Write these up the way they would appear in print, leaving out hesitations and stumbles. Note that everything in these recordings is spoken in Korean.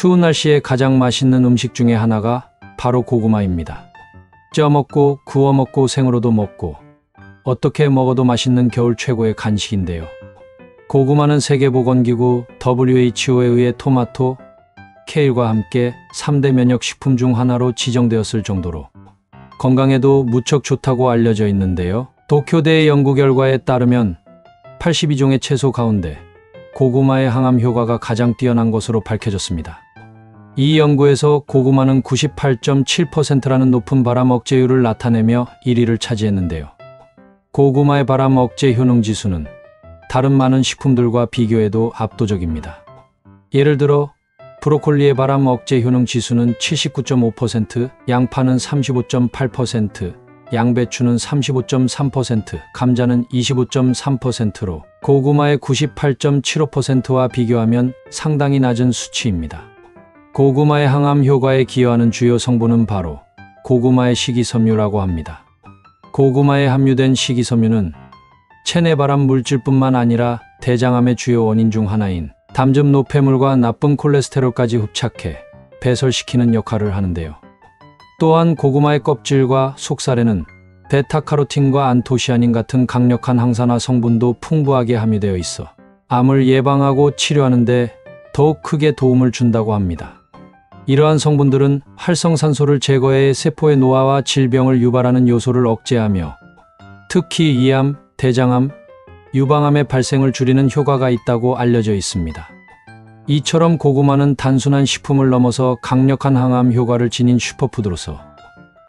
추운 날씨에 가장 맛있는 음식 중에 하나가 바로 고구마입니다. 쪄 먹고 구워 먹고 생으로도 먹고 어떻게 먹어도 맛있는 겨울 최고의 간식인데요. 고구마는 세계보건기구 WHO에 의해 토마토, 케일과 함께 3대 면역식품 중 하나로 지정되었을 정도로 건강에도 무척 좋다고 알려져 있는데요. 도쿄대의 연구 결과에 따르면 82종의 채소 가운데 고구마의 항암 효과가 가장 뛰어난 것으로 밝혀졌습니다. 이 연구에서 고구마는 98.7%라는 높은 발암 억제율을 나타내며 1위를 차지했는데요. 고구마의 발암 억제 효능 지수는 다른 많은 식품들과 비교해도 압도적입니다. 예를 들어 브로콜리의 발암 억제 효능 지수는 79.5%, 양파는 35.8%, 양배추는 35.3%, 감자는 25.3%로 고구마의 98.75%와 비교하면 상당히 낮은 수치입니다. 고구마의 항암 효과에 기여하는 주요 성분은 바로 고구마의 식이섬유라고 합니다. 고구마에 함유된 식이섬유는 체내 발암 물질뿐만 아니라 대장암의 주요 원인 중 하나인 담즙 노폐물과 나쁜 콜레스테롤까지 흡착해 배설시키는 역할을 하는데요. 또한 고구마의 껍질과 속살에는 베타카로틴과 안토시아닌 같은 강력한 항산화 성분도 풍부하게 함유되어 있어 암을 예방하고 치료하는 데 더욱 크게 도움을 준다고 합니다. 이러한 성분들은 활성산소를 제거해 세포의 노화와 질병을 유발하는 요소를 억제하며 특히 이암, 대장암, 유방암의 발생을 줄이는 효과가 있다고 알려져 있습니다. 이처럼 고구마는 단순한 식품을 넘어서 강력한 항암 효과를 지닌 슈퍼푸드로서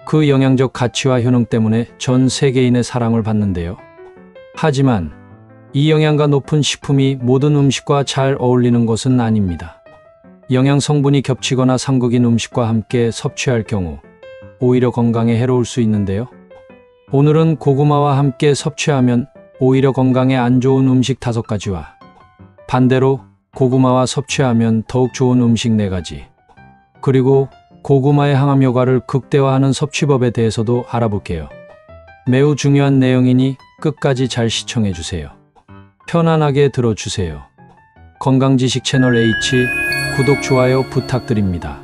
그 영양적 가치와 효능 때문에 전 세계인의 사랑을 받는데요. 하지만 이 영양가 높은 식품이 모든 음식과 잘 어울리는 것은 아닙니다. 영양 성분이 겹치거나 상극인 음식과 함께 섭취할 경우 오히려 건강에 해로울 수 있는데요. 오늘은 고구마와 함께 섭취하면 오히려 건강에 안 좋은 음식 5가지와 반대로 고구마와 섭취하면 더욱 좋은 음식 4가지, 그리고 고구마의 항암 효과를 극대화하는 섭취법에 대해서도 알아볼게요. 매우 중요한 내용이니 끝까지 잘 시청해주세요. 편안하게 들어주세요. 건강지식 채널 H 구독, 좋아요 부탁드립니다.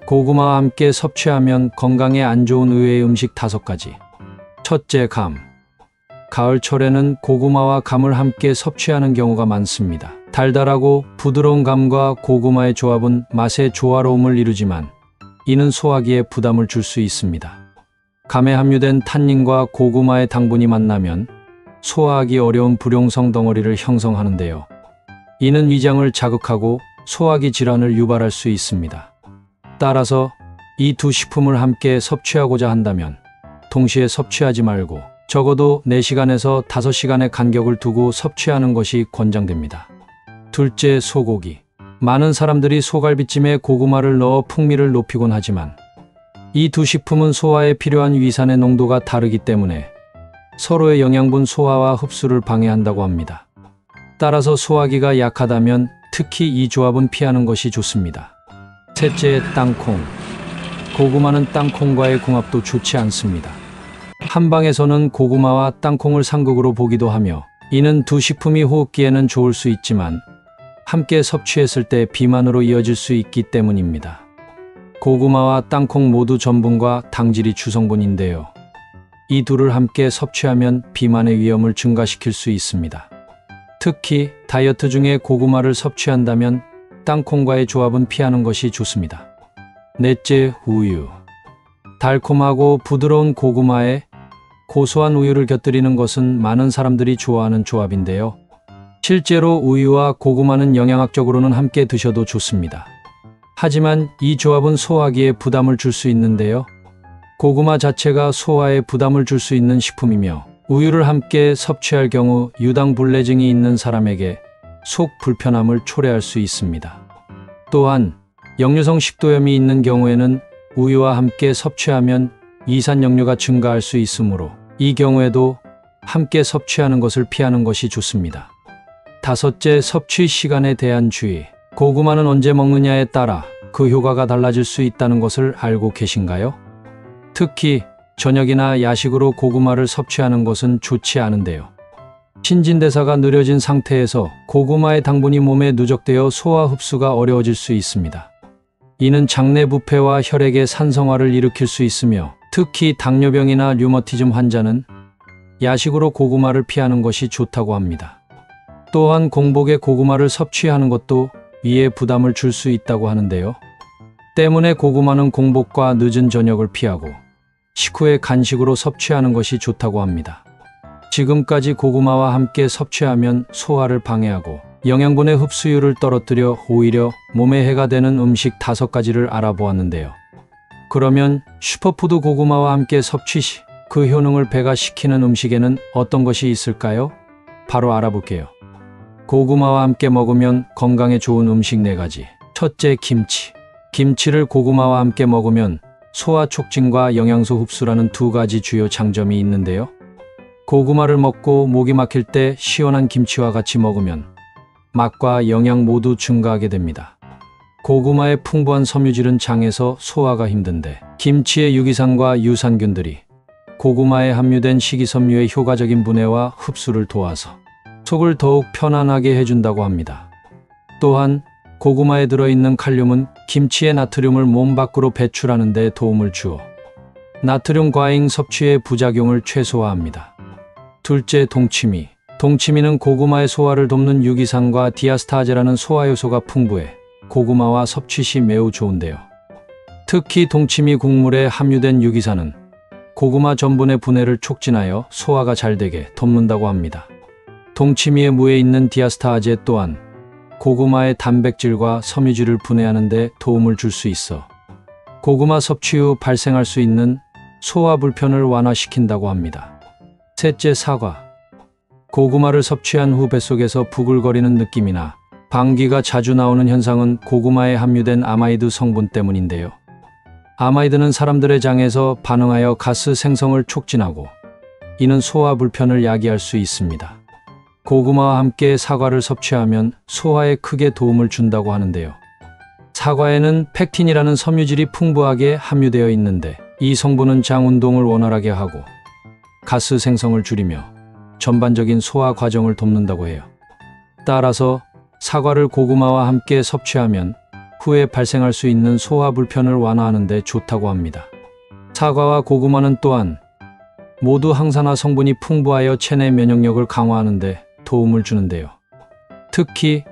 고구마와 함께 섭취하면 건강에 안 좋은 의외의 음식 5가지. 첫째, 감. 가을철에는 고구마와 감을 함께 섭취하는 경우가 많습니다. 달달하고 부드러운 감과 고구마의 조합은 맛의 조화로움을 이루지만 이는 소화기에 부담을 줄 수 있습니다. 감에 함유된 탄닌과 고구마의 당분이 만나면 소화하기 어려운 불용성 덩어리를 형성하는데요. 이는 위장을 자극하고 소화기 질환을 유발할 수 있습니다. 따라서 이 두 식품을 함께 섭취하고자 한다면 동시에 섭취하지 말고 적어도 4시간에서 5시간의 간격을 두고 섭취하는 것이 권장됩니다. 둘째, 소고기. 많은 사람들이 소갈비찜에 고구마를 넣어 풍미를 높이곤 하지만 이 두 식품은 소화에 필요한 위산의 농도가 다르기 때문에 서로의 영양분 소화와 흡수를 방해한다고 합니다. 따라서 소화기가 약하다면 특히 이 조합은 피하는 것이 좋습니다. 셋째, 땅콩. 고구마는 땅콩과의 궁합도 좋지 않습니다. 한방에서는 고구마와 땅콩을 상극으로 보기도 하며 이는 두 식품이 호흡기에는 좋을 수 있지만 함께 섭취했을 때 비만으로 이어질 수 있기 때문입니다. 고구마와 땅콩 모두 전분과 당질이 주성분인데요. 이 둘을 함께 섭취하면 비만의 위험을 증가시킬 수 있습니다. 특히 다이어트 중에 고구마를 섭취한다면 땅콩과의 조합은 피하는 것이 좋습니다. 넷째, 우유. 달콤하고 부드러운 고구마에 고소한 우유를 곁들이는 것은 많은 사람들이 좋아하는 조합인데요. 실제로 우유와 고구마는 영양학적으로는 함께 드셔도 좋습니다. 하지만 이 조합은 소화기에 부담을 줄 수 있는데요. 고구마 자체가 소화에 부담을 줄 수 있는 식품이며 우유를 함께 섭취할 경우 유당불내증이 있는 사람에게 속 불편함을 초래할 수 있습니다. 또한 역류성 식도염이 있는 경우에는 우유와 함께 섭취하면 이산역류가 증가할 수 있으므로 이 경우에도 함께 섭취하는 것을 피하는 것이 좋습니다. 다섯째, 섭취 시간에 대한 주의. 고구마는 언제 먹느냐에 따라 그 효과가 달라질 수 있다는 것을 알고 계신가요? 특히 저녁이나 야식으로 고구마를 섭취하는 것은 좋지 않은데요. 신진대사가 느려진 상태에서 고구마의 당분이 몸에 누적되어 소화 흡수가 어려워질 수 있습니다. 이는 장내 부패와 혈액의 산성화를 일으킬 수 있으며 특히 당뇨병이나 류머티즘 환자는 야식으로 고구마를 피하는 것이 좋다고 합니다. 또한 공복에 고구마를 섭취하는 것도 위에 부담을 줄 수 있다고 하는데요. 때문에 고구마는 공복과 늦은 저녁을 피하고 식후에 간식으로 섭취하는 것이 좋다고 합니다. 지금까지 고구마와 함께 섭취하면 소화를 방해하고 영양분의 흡수율을 떨어뜨려 오히려 몸에 해가 되는 음식 5가지를 알아보았는데요. 그러면 슈퍼푸드 고구마와 함께 섭취 시 그 효능을 배가시키는 음식에는 어떤 것이 있을까요? 바로 알아볼게요. 고구마와 함께 먹으면 건강에 좋은 음식 4가지. 첫째, 김치. 김치를 고구마와 함께 먹으면 소화 촉진과 영양소 흡수라는 2가지 주요 장점이 있는데요. 고구마를 먹고 목이 막힐 때 시원한 김치와 같이 먹으면 맛과 영양 모두 증가하게 됩니다. 고구마의 풍부한 섬유질은 장에서 소화가 힘든데 김치의 유기산과 유산균들이 고구마에 함유된 식이섬유의 효과적인 분해와 흡수를 도와서 속을 더욱 편안하게 해준다고 합니다. 또한 고구마에 들어있는 칼륨은 김치의 나트륨을 몸 밖으로 배출하는 데 도움을 주어 나트륨 과잉 섭취의 부작용을 최소화합니다. 둘째, 동치미. 동치미는 고구마의 소화를 돕는 유기산과 디아스타제라는 소화 요소가 풍부해 고구마와 섭취 시 매우 좋은데요. 특히 동치미 국물에 함유된 유기산은 고구마 전분의 분해를 촉진하여 소화가 잘 되게 돕는다고 합니다. 동치미의 무에 있는 디아스타제 또한 고구마의 단백질과 섬유질을 분해하는 데 도움을 줄 수 있어 고구마 섭취 후 발생할 수 있는 소화 불편을 완화시킨다고 합니다. 셋째, 사과. 고구마를 섭취한 후 뱃속에서 부글거리는 느낌이나 방귀가 자주 나오는 현상은 고구마에 함유된 아마이드 성분 때문인데요. 아마이드는 사람들의 장에서 반응하여 가스 생성을 촉진하고 이는 소화 불편을 야기할 수 있습니다. 고구마와 함께 사과를 섭취하면 소화에 크게 도움을 준다고 하는데요. 사과에는 펙틴이라는 섬유질이 풍부하게 함유되어 있는데 이 성분은 장 운동을 원활하게 하고 가스 생성을 줄이며 전반적인 소화 과정을 돕는다고 해요. 따라서 사과를 고구마와 함께 섭취하면 후에 발생할 수 있는 소화 불편을 완화하는 데 좋다고 합니다. 사과와 고구마는 또한 모두 항산화 성분이 풍부하여 체내 면역력을 강화하는 데 도움을 주는데요. 특히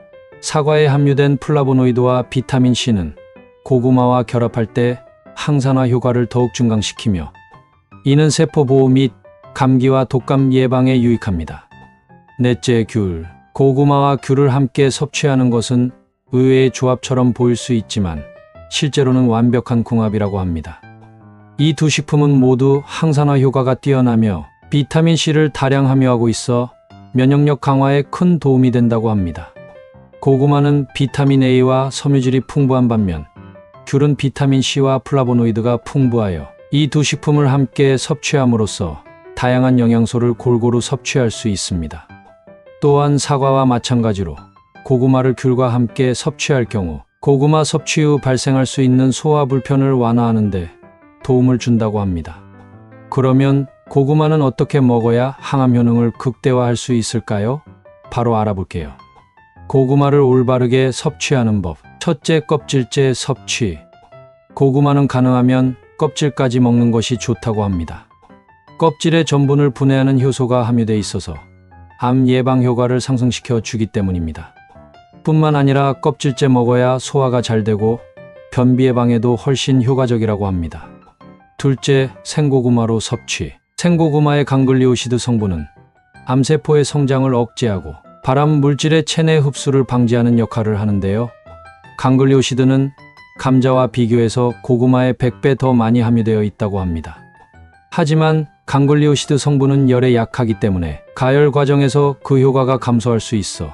사과에 함유된 플라보노이드와 비타민 C는 고구마와 결합할 때 항산화 효과를 더욱 증강시키며 이는 세포 보호 및 감기와 독감 예방에 유익합니다. 넷째, 귤. 고구마와 귤을 함께 섭취하는 것은 의외의 조합처럼 보일 수 있지만 실제로는 완벽한 궁합이라고 합니다. 이 두 식품은 모두 항산화 효과가 뛰어나며 비타민 C를 다량 함유하고 있어 면역력 강화에 큰 도움이 된다고 합니다. 고구마는 비타민 A와 섬유질이 풍부한 반면 귤은 비타민 C와 플라보노이드가 풍부하여 이 두 식품을 함께 섭취함으로써 다양한 영양소를 골고루 섭취할 수 있습니다. 또한 사과와 마찬가지로 고구마를 귤과 함께 섭취할 경우 고구마 섭취 후 발생할 수 있는 소화 불편을 완화하는 데 도움을 준다고 합니다. 그러면 고구마는 어떻게 먹어야 항암 효능을 극대화할 수 있을까요? 바로 알아볼게요. 고구마를 올바르게 섭취하는 법. 첫째, 껍질째 섭취. 고구마는 가능하면 껍질까지 먹는 것이 좋다고 합니다. 껍질의 전분을 분해하는 효소가 함유돼 있어서 암 예방 효과를 상승시켜 주기 때문입니다. 뿐만 아니라 껍질째 먹어야 소화가 잘 되고 변비 예방에도 훨씬 효과적이라고 합니다. 둘째, 생고구마로 섭취. 생고구마의 강글리오시드 성분은 암세포의 성장을 억제하고 발암 물질의 체내 흡수를 방지하는 역할을 하는데요. 강글리오시드는 감자와 비교해서 고구마에 100배 더 많이 함유되어 있다고 합니다. 하지만 강글리오시드 성분은 열에 약하기 때문에 가열 과정에서 그 효과가 감소할 수 있어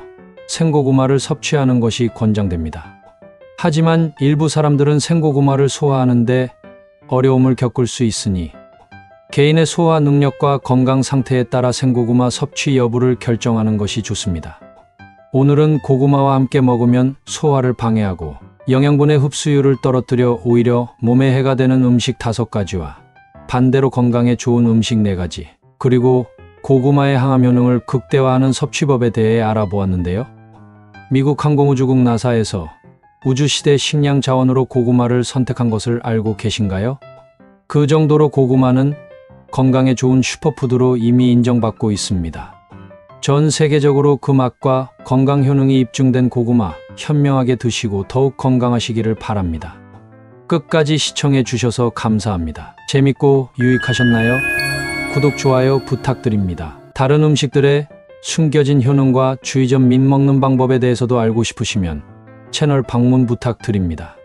생고구마를 섭취하는 것이 권장됩니다. 하지만 일부 사람들은 생고구마를 소화하는데 어려움을 겪을 수 있으니 개인의 소화 능력과 건강 상태에 따라 생고구마 섭취 여부를 결정하는 것이 좋습니다. 오늘은 고구마와 함께 먹으면 소화를 방해하고 영양분의 흡수율을 떨어뜨려 오히려 몸에 해가 되는 음식 5가지와 반대로 건강에 좋은 음식 4가지, 그리고 고구마의 항암 효능을 극대화하는 섭취법에 대해 알아보았는데요. 미국 항공우주국 나사에서 우주시대 식량 자원으로 고구마를 선택한 것을 알고 계신가요? 그 정도로 고구마는 건강에 좋은 슈퍼푸드로 이미 인정받고 있습니다. 전 세계적으로 그 맛과 건강 효능이 입증된 고구마 현명하게 드시고 더욱 건강하시기를 바랍니다. 끝까지 시청해 주셔서 감사합니다. 재밌고 유익하셨나요? 구독, 좋아요 부탁드립니다. 다른 음식들의 숨겨진 효능과 주의점 및 먹는 방법에 대해서도 알고 싶으시면 채널 방문 부탁드립니다.